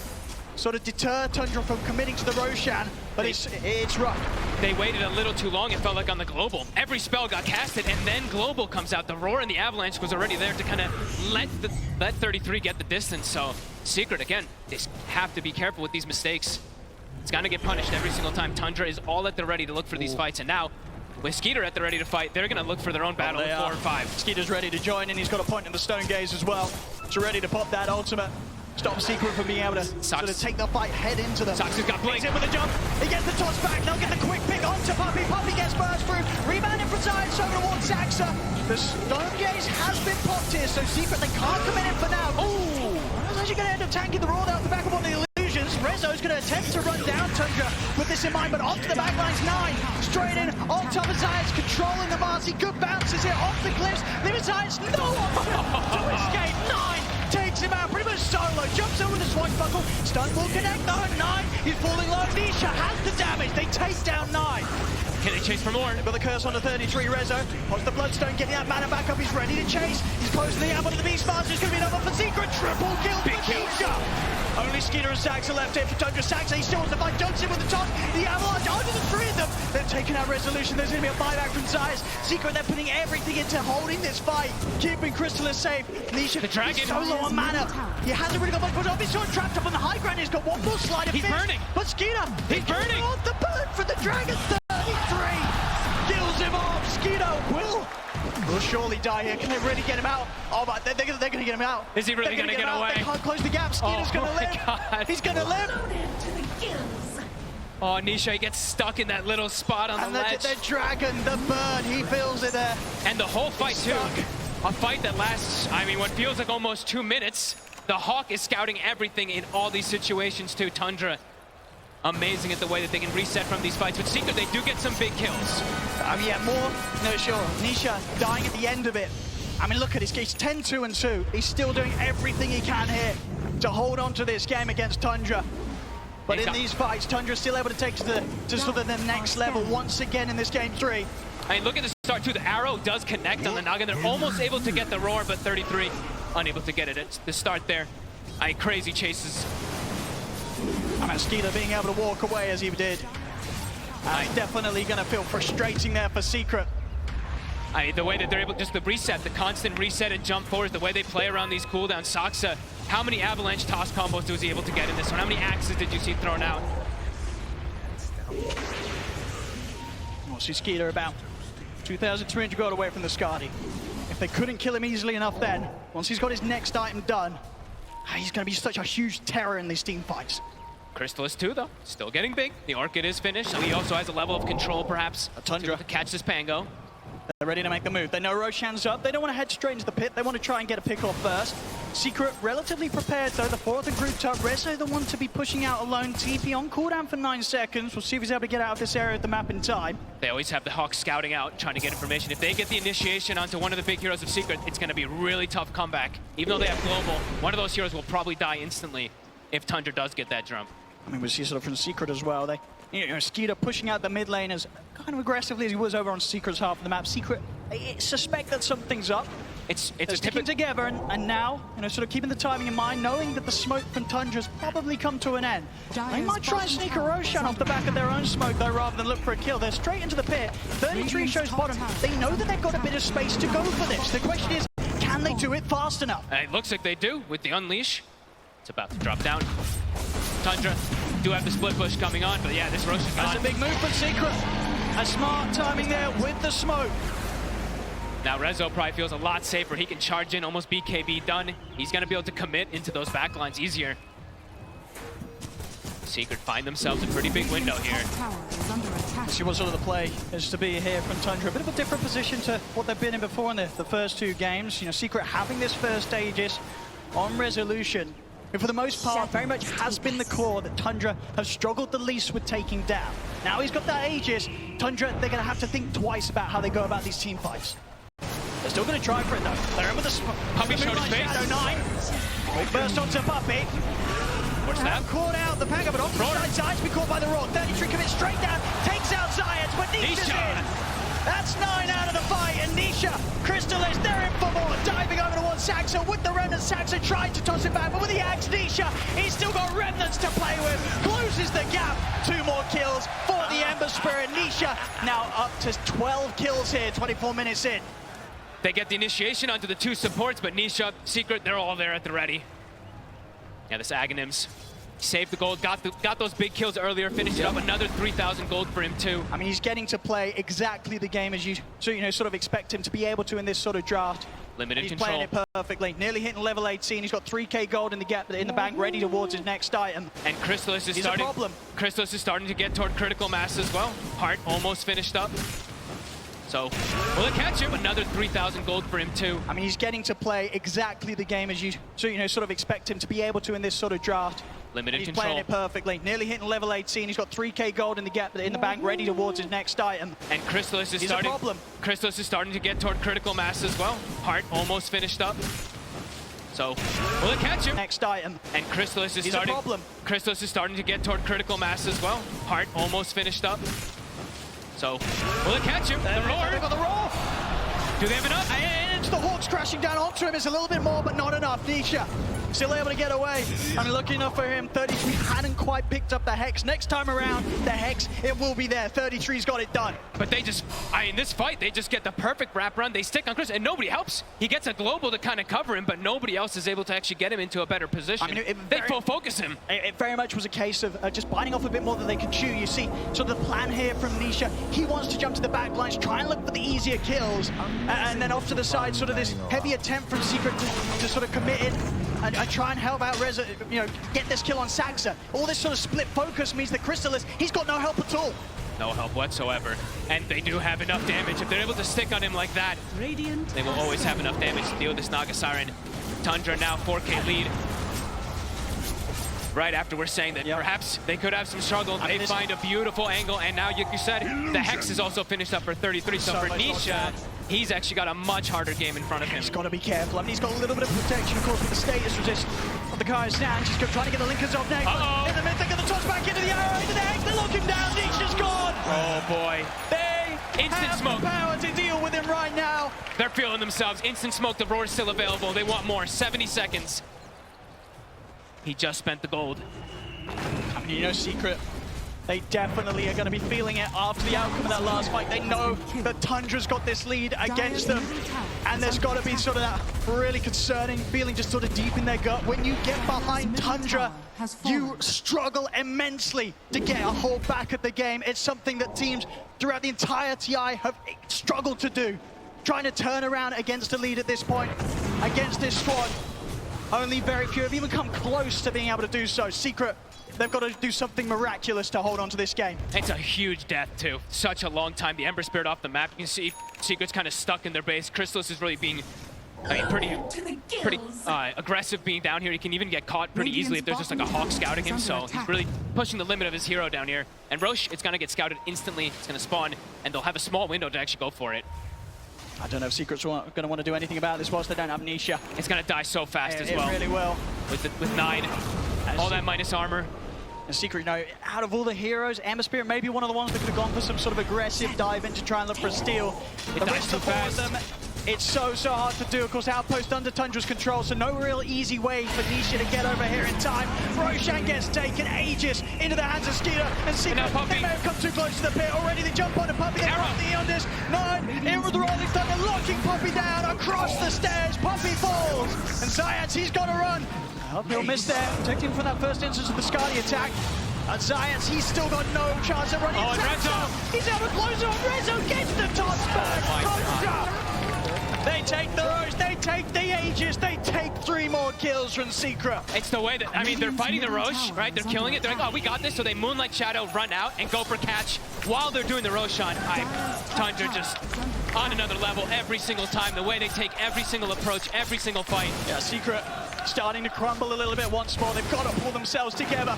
Sort of deter Tundra from committing to the Roshan, but it's rough. They waited a little too long, it felt like on the Global. Every spell got casted, and then Global comes out. The Roar and the Avalanche was already there to kind of let 33 get the distance. So Secret, again, they have to be careful with these mistakes. It's gonna get punished every single time. Tundra is all at the ready to look for these fights, and now, with Skeeter at the ready to fight, they're gonna look for their own battle with 4 and 5. Skeeter's ready to join, and he's got a point in the Stone Gaze as well. So ready to pop that ultimate. Stop Secret from being able to sort of take the fight head into them. Sox has got Blink. He's in with a jump. He gets the toss back. They'll get the quick pick onto Puppey. Puppey gets burst through. Rebound in from Science over towards Saxa. The Stone Gaze has been popped here, so Secret, they can't come in for now. Ooh! That's actually going to end up tanking the Roar out the back of one of the Illusions. Rezo's going to attempt to run down Tundra with this in mind, but onto the backlines. 9 straight in on top of Science, controlling the Marcy. Good bounces here off the cliffs. Limit Science, no option to escape. 9 takes him out pretty much solo. Jumps over the swashbuckle. Stun will connect though. 9 he's falling low. Nisha has the damage. They take down 9. Can they chase for more? They've got the curse on the 33. Rezo wants the Bloodstone, getting that mana back up. He's ready to chase. He's closing the ammo to the Beast Master. It's going to be another for Secret. Triple kill Big for kill. Nisha. Only Skeeter and Saxa left here for Tundra. Saxa, he still wants to fight. Jumps in with the toss. The Avalanche onto the 3 of them. They're taking out Resolution. There's going to be a buyback from Zayas. Secret, they're putting everything into holding this fight. Keeping Chrysalis safe. Nisha, The Dragon. he's so low on mana. He hasn't really got much push off. He's sort of trapped up on the high ground. He's got one more slide of He's fist. burning. But Skeeter, He's burning. on the burn for the Dragon. 33. Kills him off. Skeeter will surely die here. Can they really get him out? Oh my, they're gonna get him out. Is he really They're gonna get him out. away? They can't close the gap. Skeeter's gonna my live. God. He's gonna live. Oh, Nisha, he gets stuck in that little spot on And the ledge. the Dragon, the bird, he feels it there. And the whole fight, too. A fight that lasts, I mean, what feels like almost 2 minutes. The Hawk is scouting everything in all these situations, too. Tundra, amazing at the way that they can reset from these fights. But Secret, they do get some big kills. Yeah, more. No, sure. Nisha dying at the end of it. I mean, look at this. He's 10-2 and 2. He's still doing everything he can here to hold on to this game against Tundra. But in these fights, Tundra's still able to take to sort of the next level once again in this game 3. I mean, look at the start, too. The arrow does connect on the noggin. They're almost able to get the Roar, but 33 unable to get it at the start there. Crazy chases. I mean, Skeeter being able to walk away as he did. Definitely going to feel frustrating there for Secret. I mean, the way that they're able, just the reset, the constant reset and jump forward, the way they play around these cooldowns. Saxa, how many Avalanche toss combos was he able to get in this one? How many axes did you see thrown out? We'll see Skeeter about 2,300 gold away from the Skadi. If they couldn't kill him easily enough then, once he's got his next item done, he's going to be such a huge terror in these team fights. Crystallis too, though, still getting big. The Orchid is finished, so he also has a level of control, perhaps, Tundra to catch this Pango. They're ready to make the move. They know Roshan's up. They don't want to head straight into the pit. They want to try and get a pick off first. Secret relatively prepared, though. The 4th and grouped up. Rezo, the one to be pushing out alone. TP on cooldown for 9 seconds. We'll see if he's able to get out of this area of the map in time. They always have the Hawks scouting out, trying to get information. If they get the initiation onto one of the big heroes of Secret, it's going to be a really tough comeback. Even though they have Global, one of those heroes will probably die instantly if Tundra does get that jump. I mean, we see sort of from Secret as well. They, Skeeter pushing out the mid lane as kind of aggressively as he was over on Secret's half of the map. Secret, I suspect that something's up. It's They're a sticking together, and now, sort of keeping the timing in mind, knowing that the smoke from Tundra's probably come to an end. They might try and sneak a Roshan off the back of their own smoke, though, rather than look for a kill. They're straight into the pit. 33 shows bottom. They know that they've got a bit of space to go for this. The question is, can they do it fast enough? It looks like they do with the Unleash. It's about to drop down. Tundra do have the split push coming on, but yeah, this Rosh is gone. That's a big move from Secret. A smart timing there with the smoke. Now Rezo probably feels a lot safer. He can charge in, almost BKB done. He's going to be able to commit into those backlines easier. Secret find themselves a pretty big window here. See what sort of the play is to be here from Tundra. A bit of a different position to what they've been in before in the first 2 games. Secret having this first Aegis on Resolution. But for the most part, very much has been the core that Tundra have struggled the least with taking down. Now he's got that Aegis. Tundra, they're going to have to think twice about how they go about these team fights. They're still going to try for it though. They're in with the Puppy showed his face. Shadow 9. Burst onto Puppy. What's that? Caught out the Panga, but off the side, Zayat's been caught by the Roar. 33 commits straight down, takes out Zayat, but Nisha's in. That's 9 out of the fight, and Nisha, Crystallis, they're in for more. Diving over towards Saxo with the Remnants. Saxo tried to toss it back, but with the axe, Nisha, he's still got Remnants to play with. Closes the gap. 2 more kills for the Ember Spirit. Nisha now up to 12 kills here, 24 minutes in. They get the initiation onto the 2 supports, but Nisha, Secret, they're all there at the ready. Yeah, this Aghanims saved the gold, got those big kills earlier, finished it up, another 3,000 gold for him too. I mean, he's getting to play exactly the game as you sort of expect him to be able to in this sort of draft. Limited He's control. playing it perfectly. Nearly hitting level 18. He's got 3k gold in the gap in the bank, ready towards his next item. And Crystallis is He's a problem. Crystallis is starting to get toward critical mass as well. Heart almost finished up. So, will it catch him? Another 3,000 gold for him too. I mean, he's getting to play exactly the game as you sort of expect him to be able to in this sort of draft. Limited He's control. playing it perfectly. Nearly hitting level 18. He's got 3k gold in the gap in the bank, ready towards his next item. And Crystallis is He's a problem. Crystallis is starting to get toward critical mass as well. Heart almost finished up. So, will it catch him? Next item. And Crystallis is He's a problem. Crystallis is starting to get toward critical mass as well. Heart almost finished up. So, will it catch him? The roar. They've got the Roar. Do they have enough? And the Hawks crashing down onto him. It's a little bit more, but not enough. Nisha still able to get away. I mean, lucky enough for him, 33 hadn't quite picked up the Hex. Next time around, the Hex, it will be there. 33's got it done. But they just, in this fight, they just get the perfect wrap run. They stick on Chris, and nobody helps. He gets a global to kind of cover him, but nobody else is able to actually get him into a better position. I mean, they full focus him. It very much was a case of just biting off a bit more than they could chew. You see, sort of the plan here from Nisha, he wants to jump to the back lines, try and look for the easier kills, and then off to the side, sort of this heavy attempt from Secret to sort of commit it and try and help out Reza, get this kill on Saxa. All this sort of split focus means that Crystallis, he's got no help at all. No help whatsoever. And they do have enough damage. If they're able to stick on him like that, they will always have enough damage to deal with this Naga Siren. Tundra now 4k lead. Right after we're saying that perhaps they could have some struggle, they find a beautiful angle, and now, like you said, the Hex is also finished up for 33. So for Nisha, he's actually got a much harder game in front of him. He's got to be careful. I mean, he's got a little bit of protection, of course, with the status resist of the Kaya Stand. He's trying to get the Linkers off next. In the mid, they get the toss back into the arrow, into the Hex. They lock him down. Nisha's gone. Oh, boy. They Instant smoke. The power to deal with him right now. They're feeling themselves. Instant smoke. The Roar is still available. They want more. 70 seconds. He just spent the gold. I mean, Secret, they definitely are going to be feeling it after the outcome of that last fight. They know that Tundra's got this lead against them, and there's got to be sort of that really concerning feeling just sort of deep in their gut. When you get behind Tundra, you struggle immensely to get a hold back at the game. It's something that teams throughout the entire TI have struggled to do. Trying to turn around against a lead at this point, against this squad. Only very few have even come close to being able to do so. Secret, they've got to do something miraculous to hold on to this game. It's a huge death, too. Such a long time. The Ember Spirit off the map. You can see Secret's kind of stuck in their base. Crystallis is really being pretty aggressive being down here. He can even get caught pretty easily if there's just like a Hawk scouting him. So he's really pushing the limit of his hero down here. And Roche, it's going to get scouted instantly. It's going to spawn, and they'll have a small window to actually go for it. I don't know if Secret's going to want to do anything about this whilst they don't have Nisha. It's going to die so fast as well. It really will. With 9, all that minus armor. And Secret, out of all the heroes, Ember Spirit may be one of the ones that could have gone for some sort of aggressive dive in to try and look for a steal. It the dies rest too of the four of fast. them, it's so hard to do. Of course, Outpost under Tundra's control, so no real easy way for Nisha to get over here in time. Roshan gets taken, Aegis into the hands of Skeeter, and Secret, they may have come too close to the pit already. They jump on a Puppy, they pop the Eondis. 9, in with the Rolling Thunder, locking Puppy down across the stairs. Puppy falls, and Zayat, he's got to run. I hope he'll miss there, protecting from that first instance of the Skadi attack. And Zayat, he's still got no chance of running. Oh, and Rezo! He's able to close on Rezo, gets the toss back. They take the Roche, they take the Aegis, they take 3 more kills from Secret. It's the way that, I mean, they're fighting the Roche, right? They're killing it. They're like, oh, we got this. So they Moonlight Shadow, run out, and go for catch while they're doing the Roshan. Tundra just on another level every single time. The way they take every single approach, every single fight. Yeah, Secret starting to crumble a little bit once more. They've got to pull themselves together.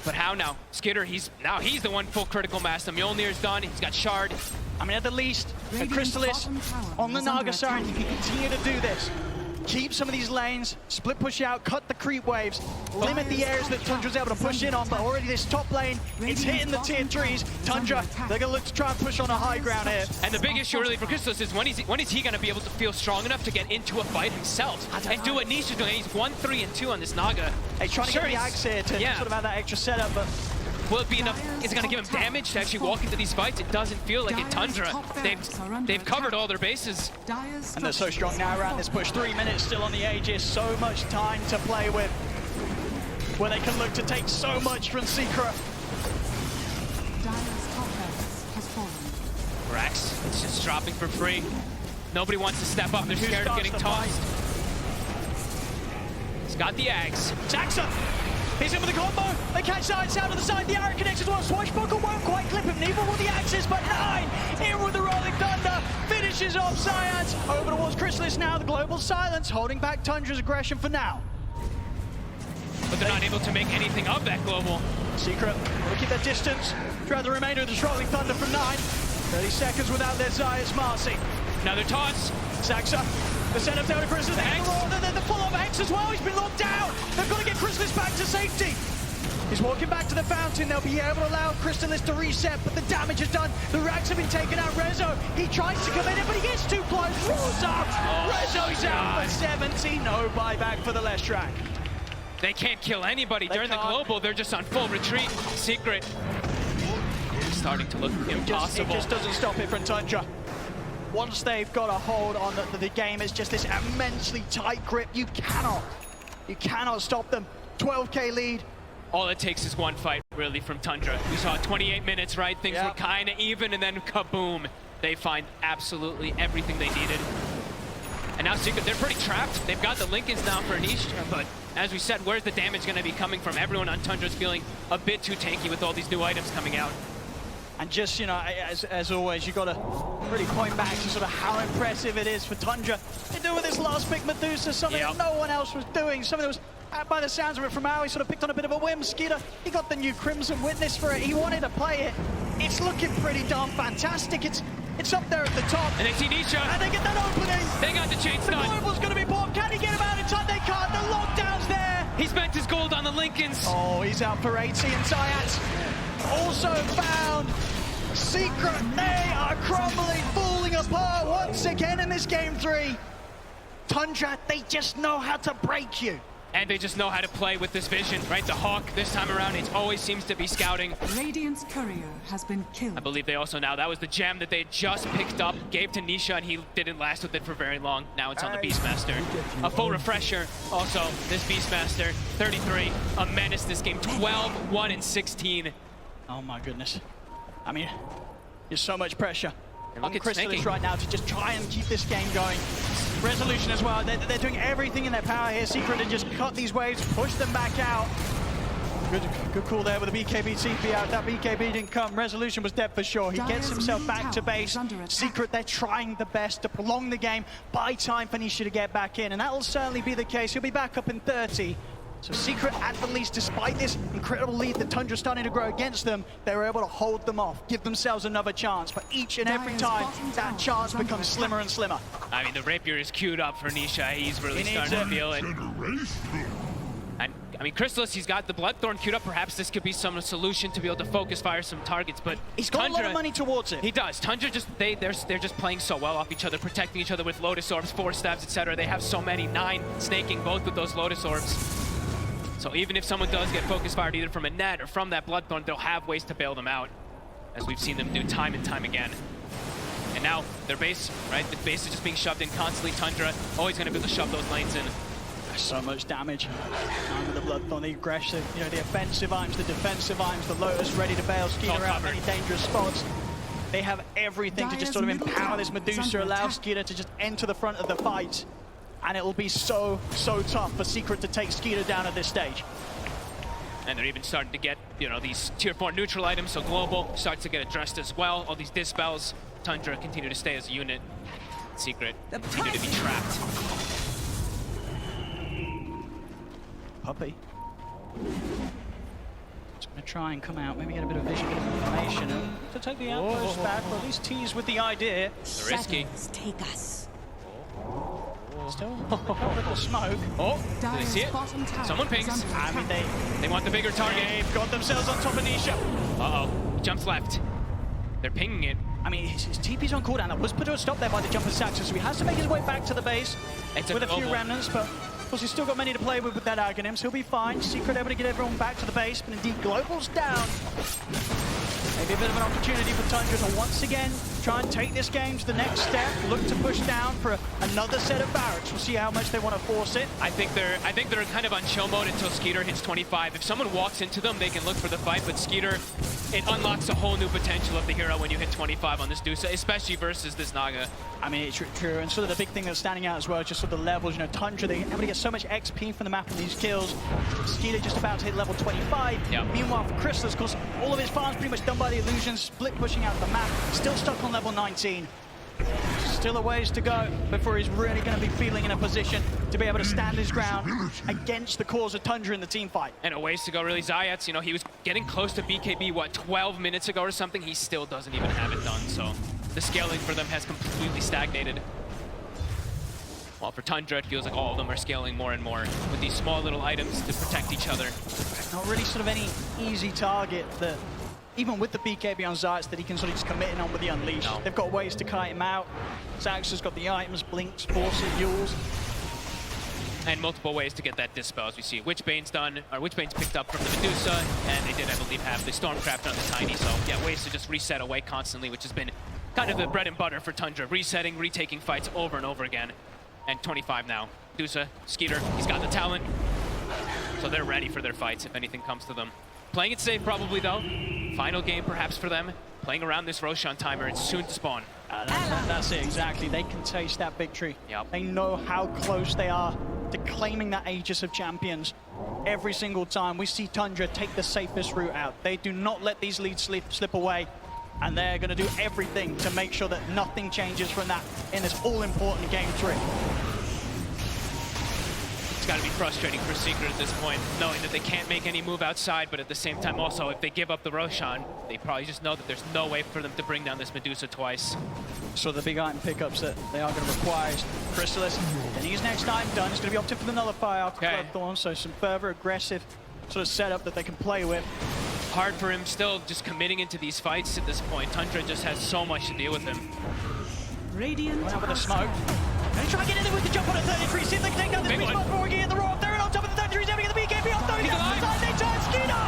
But how now? Skitter, he's the one full critical mass. The Mjolnir's done. He's got Shard. I mean, at the least, a Crystallis on the Naga side, you can continue to do this. Keep some of these lanes, split push out, cut the creep waves, limit the areas that Tundra's able to push in on, but already this top lane, it's hitting the tier 3s. Tundra, they're going to look to try and push on a high ground here. And the big issue really for Crystallis is when is he going to be able to feel strong enough to get into a fight himself and do what Nisha's doing? He's 1-3-2 on this Naga. He's trying to get the axe here to sort of have that extra setup, but will it be enough? Is it going to give him damage to actually walk into these fights? It doesn't feel like it. Tundra, they've covered all their bases. And they're so strong now around this push. 3 minutes still on the Aegis. So much time to play with, where they can look to take so much from Secret. Rex, it's just dropping for free. Nobody wants to step up. They're scared of getting tossed. He's got the Ags. Jackson! He's in with the combo. They catch Science out of the side. The arrow connects as well. Swashbuckle won't quite clip him. Neither will the axes, but 9 in with the Rolling Thunder. Finishes off Science. Over towards Crystallis now. The Global Silence holding back Tundra's aggression for now. But they're not able to make anything of that Global. Secret will keep their distance throughout the remainder of this Rolling Thunder from 9. 30 seconds without their Zayas Marcy. Another toss. Saxa. The setup down to Crystallis. The full-on Hex as well. He's been locked down. They've got to get Crystallis back to safety. He's walking back to the fountain. They'll be able to allow Crystallis to reset, but the damage is done. The racks have been taken out. Rezo, he tries to come in, but he gets too close. Rolls up. Rezo's out for 70. No buyback for the Leshrac. They can't kill anybody during the Global. They're just on full retreat. Secret starting to look impossible. It just doesn't stop it from Tundra. Once they've got a hold on the game, it's just this immensely tight grip. You cannot stop them. 12K lead. All it takes is one fight, really, from Tundra. We saw 28 minutes, right? Things were kind of even, and then kaboom. They find absolutely everything they needed. And now Secret, they're pretty trapped. They've got the Lincolns now for Nisha, but as we said, where's the damage going to be coming from? Everyone on Tundra's feeling a bit too tanky with all these new items coming out. And just, you know, as always, you got to really point back to sort of how impressive it is for Tundra to do with this last pick Medusa, something that no one else was doing, something that was, by the sounds of it from Al, he sort of picked on a bit of a whim. Skeeter, he got the new Crimson Witness for it. He wanted to play it. It's looking pretty darn fantastic. It's up there at the top. And they see Nisha. And they get that opening. They got the chain stun. The Global's going to be bought. Can he get him out in time? They can't. The lockdown's there. He spent his gold on the Lincolns. Oh, he's out for 80, and Zayat also found. Secret, they are crumbling, falling apart once again in this game 3. Tundra, they just know how to break you. And they just know how to play with this vision, right? The Hawk, this time around, it always seems to be scouting. Radiant's courier has been killed. I believe they also now, that was the gem that they just picked up, gave to Nisha, and he didn't last with it for very long. Now it's on the Beastmaster. A full refresher, also, this Beastmaster, 33, a menace this game, 12, 1, and 16. Oh my goodness. I mean, there's so much pressure on at Crystallis right now to just try and keep this game going. Resolution as well. They're doing everything in their power here. Secret to just cut these waves, push them back out. Good call there with the BKB TP out. That BKB didn't come. Resolution was dead for sure. He gets himself back to base. Secret, they're trying the best to prolong the game, buy time for Nisha to get back in, and that will certainly be the case. He'll be back up in 30. So Secret, at the least, despite this incredible lead that Tundra's starting to grow against them, they were able to hold them off, give themselves another chance. But each and every time, that chance becomes slimmer and slimmer. I mean, the Rapier is queued up for Nisha. He's really starting to feel it. And, I mean, Crystallis, he's got the Bloodthorn queued up. Perhaps this could be some solution to be able to focus fire some targets, but he's got Tundra, a lot of money towards it. He does. Tundra just, they're just playing so well off each other, protecting each other with Lotus Orbs, 4 stabs, etc. They have so many, 9 snaking both with those Lotus Orbs. So even if someone does get focus fired either from a net or from that Bloodthorn, they'll have ways to bail them out, as we've seen them do time and time again. And now their base, right? The base is just being shoved in constantly. Tundra always going to be able to shove those lanes in. There's so much damage. With the Bloodthorn, the aggressive, you know, the offensive items, the defensive items, the Lotus ready to bail Skeeter out many dangerous spots. They have everything to just sort of empower this Medusa, allow Skeeter to just enter the front of the fight. And it will be so tough for Secret to take Skeeter down at this stage. And they're even starting to get, you know, these tier 4 neutral items, so Global starts to get addressed as well. All these dispels, Tundra continue to stay as a unit. Secret continue to be trapped. Puppy. Gonna try and come out, maybe get a bit of vision, bit of information, and to take the outpost back, or at least tease with the idea. Risky. Shadows take us. Still a little smoke. Oh, do they see Dire's it? bottom tower Someone is pings. under I mean, attack. They want the bigger target. they've got themselves on top of Nisha. Uh-oh. He jumps left. They're pinging it. I mean, his TP's on cooldown. That was put to a stop there by the jumper Saxon, so he has to make his way back to the base It's a with a few global. remnants, but of course he's still got many to play with that Aghanim, so he'll be fine. Secret able to get everyone back to the base, but indeed Global's down. Maybe a bit of an opportunity for Tundra to once again try and take this game to the next step, look to push down for another set of barracks. We'll see how much they want to force it. I think they're kind of on chill mode until Skeeter hits 25. If someone walks into them, they can look for the fight, but Skeeter, it unlocks a whole new potential of the hero when you hit 25 on this Dusa, especially versus this Naga. I mean, it's true, and sort of the big thing that's standing out as well is just sort of the levels. You know, Tundra, they're able to get so much XP from the map and these kills. Skeeter just about to hit level 25. Yep. Meanwhile, for Chrysalis, of course, all of his farms pretty much done by the illusions, split pushing out the map, still stuck on level 19. Still a ways to go before he's really going to be feeling in a position to be able to stand his ground against the cause of Tundra in the team fight. And a ways to go, really. Zayats, you know, he was getting close to BKB, what, 12 minutes ago or something? He still doesn't even have it done, so the scaling for them has completely stagnated. While for Tundra, it feels like all of them are scaling more and more with these small little items to protect each other. Not really sort of any easy target that, even with the BKB on Zayats, that he can sort of just commit in on with the Unleash. No. They've got ways to kite him out. Zax has got the items, Blinks, Forces, Yules. And multiple ways to get that dispel, as we see. Witchbane's done, or Witchbane's picked up from the Medusa, and they did, I believe, have the Stormcraft on the Tiny, so yeah, ways to just reset away constantly, which has been kind of the bread and butter for Tundra. Resetting, retaking fights over and over again. And 25 now. Dusa, Skeeter, he's got the talent. So they're ready for their fights if anything comes to them. Playing it safe probably though. Final game perhaps for them. Playing around this Roshan timer, it's soon to spawn. That's it, exactly. They can taste that victory. Yep. They know how close they are to claiming that Aegis of Champions. Every single time we see Tundra take the safest route out. They do not let these leads slip away. And they're going to do everything to make sure that nothing changes from that in this all-important Game 3. It's got to be frustrating for Secret at this point, knowing that they can't make any move outside, but at the same time also, if they give up the Roshan, they probably just know that there's no way for them to bring down this Medusa twice. So the big item pickups that they are going to require is Chrysalis. And his next item done is going to be opting for the Nullifier after Okay. Bloodthorn, so some further aggressive sort of setup that they can play with. Hard for him still just committing into these fights at this point. Tundra just has so much to deal with him. Radiant Going out with a Aster. smoke. And he try to get in there with the jump on a 33, see if they can take down this Big big one. spot before we get the roar. They're on top of the 33, he's able to get the BKB off, though he He's does alive. the time, Skeeter!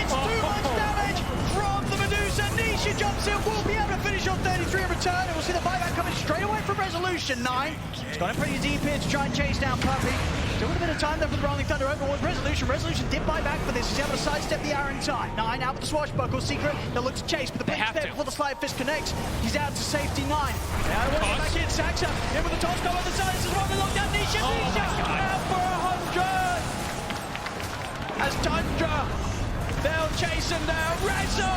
It's too much damage from the Medusa. Nisha jumps in, will be able to finish on 33 in return, and we'll see the buyback coming straight away from Resolution. 9, he's got him pretty deep here to try and chase down Puppy. Still with a bit of time there for the Rolling Thunder overwatch. Resolution did buy back for this. He's able to sidestep the arrow in time. 9 out with the swashbuckle. Secret, they'll look to chase, but the They pinch have there to. before the slide fist connects. He's out to safety. 9. Now to work back in. Saxa in with the toss go on the side. This is Robin locked down. Nisha out for 100. As Tundra, they'll chase him down. Rezo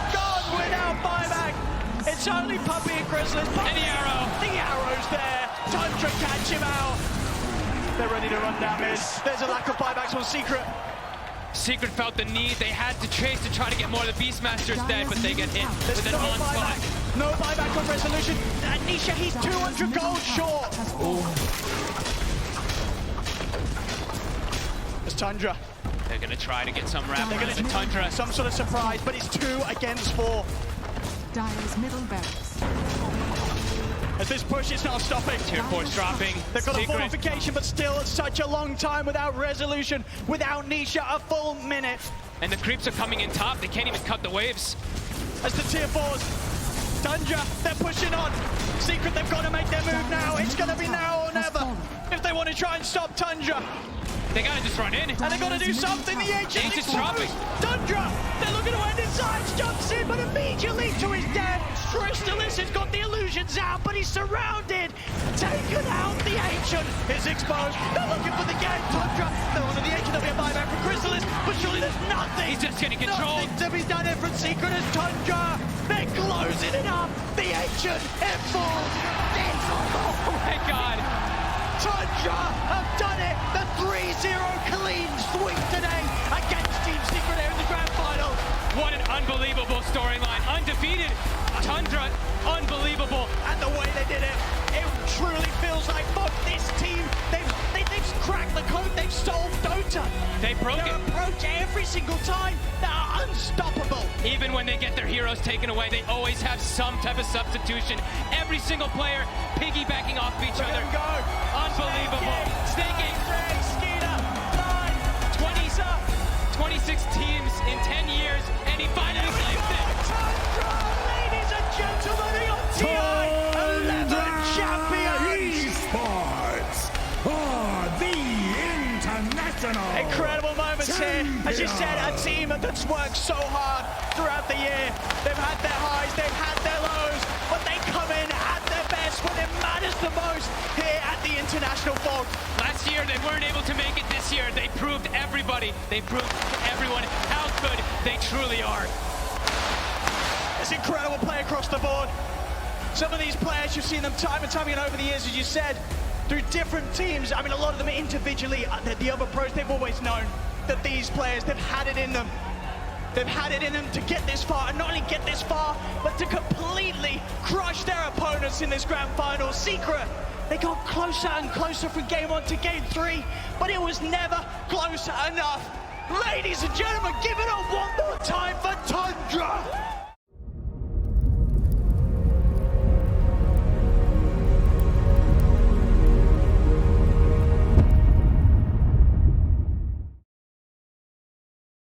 gone without buyback. It's only Puppy and Chrysalis. And the arrow. The arrow's there. Tundra catch him out. They're ready to run down mid. There's a lack of buybacks on Secret. Secret felt the need. They had to chase to try to get more of the Beastmasters dead, but they get hit There's with an no onslaught. buyback. No buyback on Resolution. And Nisha, he's 200 gold short. It's Tundra. They're going to try to get some wrap They're around going the to Tundra. some sort of surprise, but it's 2 against 4. Dire's middle barracks. As this push is not stopping. Tier 4's dropping. They've got a Secret. fortification, but still such a long time without Resolution, without Nisha, a full minute. And the creeps are coming in top. They can't even cut the waves. As the tier 4s, Tundra, they're pushing on. Secret, they've got to make their move now. It's going to be now or never. If they want to try and stop Tundra, They gotta just run in. and they've got to do something. The ancient Ancient's dropping. Tundra, they're looking to end inside. Jumps in, but immediately to his death. Chrysalis has got the illusions out, but he's surrounded. Taken out. The ancient is exposed. They're looking for the game. Tundra, they're on the ancient. There'll be a buyback for Chrysalis, but surely there's nothing. He's just getting controlled. Nothing to be done here from Secret as Tundra. They're closing it up. The ancient in full. It's Oh my god. Tundra have done it. The 3-0 clean sweep today against Team Secret here in the grand final. Unbelievable storyline. Undefeated. Tundra, unbelievable. And the way they did it, it truly feels like both this team, they've cracked the code, they've solved Dota. They broke Their it. approach every single time, they're unstoppable. Even when they get their heroes taken away, they always have some type of substitution. Every single player piggybacking off each Look other. at them go. Unbelievable. Snaking. Greg, Skeeter, 26 teams in 10 years, and he finally claims it. Tundra, ladies and gentlemen, the OTI 11 champions. Esports for the international. Incredible moments here. As you said, a team that's worked so hard throughout the year. They've had their highs, they've had their lows, but they come in at their best when it matters the most here at the International Vault. Last year, they weren't able to make it this year. They proved everybody, they proved to everyone how good they truly are. It's incredible play across the board. Some of these players, you've seen them time and time again over the years, as you said, through different teams. I mean, a lot of them individually, the other pros, they've always known that these players, they've had it in them. They've had it in them to get this far, and not only get this far, but to completely crush their opponents in this grand final. Secret, they got closer and closer from game 1 to game 3, but it was never close enough. Ladies and gentlemen, give it up one more time for Tundra.